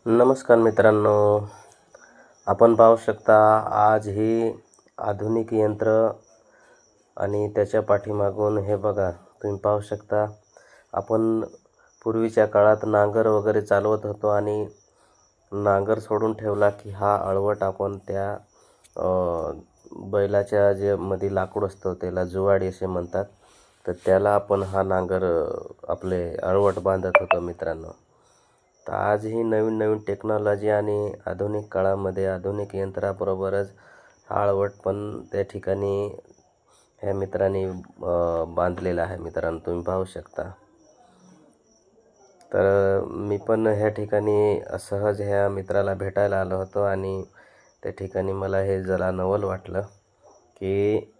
नमस्कार मित्रांनो, आपण पाहू शकता आज ही आधुनिक यंत्र आणि त्याच्या पाठीमागून हे बघा, तुम्ही पाहू शकता. आपण पूर्वीच्या काळात नांगर वगैरे चालवत होतो आणि नांगर सोडून ठेवला की हा अळवट आपण त्या बैलाच्या जे मध्ये लाकूड असतं त्याला जुवाडी असे म्हणतात, तर त्याला आपण हा नांगर आपले अळवट बांधत होतो मित्रांनो. तर आज ही नवीन नवीन टेक्नॉलॉजी आणि आधुनिक काळामध्ये आधुनिक यंत्राबरोबरच हा अळवट पण त्या ठिकाणी ह्या मित्रांनी बांधलेला आहे मित्रांनो, तुम्ही पाहू शकता. तर मी पण ह्या ठिकाणी सहज ह्या मित्राला भेटायला आलो होतो आणि त्या ठिकाणी मला हे जरा नवल वाटलं की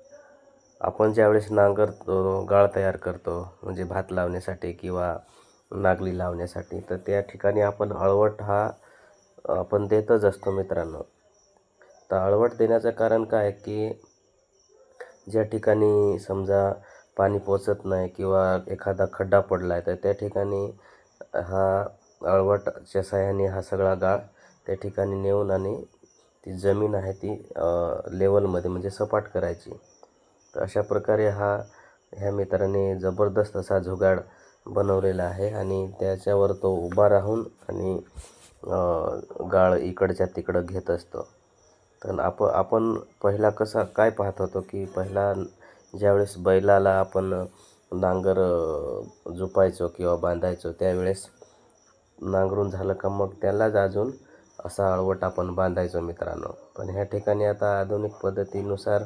आपण ज्यावेळेस नांगरतो, गाळ तयार करतो म्हणजे भात लावण्यासाठी किंवा नागली लावण्यासाठी, तर त्या ठिकाणी आपण अळवट हा आपण देतच असतो मित्रांनो. तर अळवट देण्याचं कारण काय की ज्या ठिकाणी समजा पाणी पोचत नाही किंवा एखादा खड्डा पडला आहे, तर त्या ठिकाणी हा अळवटच्या साहाय्याने हा सगळा गाळ त्या ठिकाणी नेऊन आणि ती जमीन आहे ती लेवलमध्ये म्हणजे सपाट करायची. तर अशा प्रकारे ह्या मित्राने जबरदस्त असा जुगाड बनवलेला आहे आणि त्याच्यावर तो उभा राहून आणि गाळ इकडच्या तिकडं घेत असतो. तर आपण पहिला काय पाहत होतो की पहिला ज्यावेळेस बैलाला आपण नांगर जुपायचो किंवा बांधायचो, त्यावेळेस नांगरून झालं का मग त्यालाच अजून असा अळवट आपण बांधायचो मित्रांनो. पण ह्या ठिकाणी आता आधुनिक पद्धतीनुसार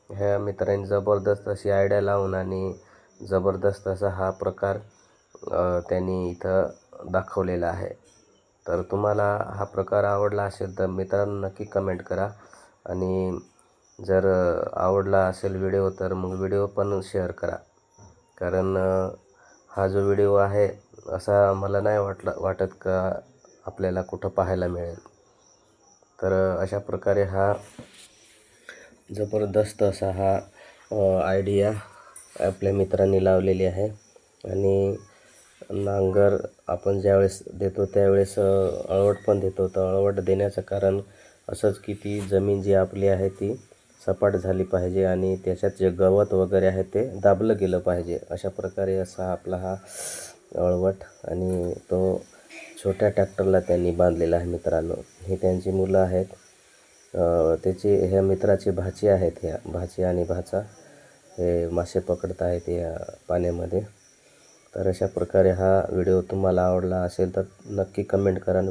ह्या मित्रांनी जबरदस्त अशी आयडिया लावून आणि जबरदस्त असा हा प्रकार त्यांनी इथं दाखवलेला आहे. तर तुम्हाला हा प्रकार आवडला असेल तर मित्रांनो नक्की कमेंट करा आणि जर आवडला असेल व्हिडिओ तर मग व्हिडिओ पण शेअर करा. कारण हा जो व्हिडिओ आहे असा मला नाही वाटत का आपल्याला कुठं पाहायला मिळेल. तर अशा प्रकारे हा जबरदस्त असा हा आयडिया आपल्या मित्रांनी लावलेली आहे. आणि नांगर आपण ज्यावेळेस देतो त्यावेळेस अळवट पण देतो. तर अळवट देण्याचं कारण असंच की ती जमीन जी आपली आहे ती सपाट झाली पाहिजे आणि त्याच्यात जे गवत वगैरे आहे ते दाबलं गेलं पाहिजे. अशा प्रकारे असा आपला हा अळवट आणि तो छोट्या ट्रॅक्टरला त्यांनी बांधलेला आहे मित्रांनो. हे त्यांची मुलं आहेत, ह्या मित्राची भाची आहेत. ह्या भाची आणि भाचा हे मासे पकडत आहेत या पाण्यामध्ये. तर अशा प्रकारे हा व्हिडिओ तुम्हाला आवडला असेल तर नक्की कमेंट करा.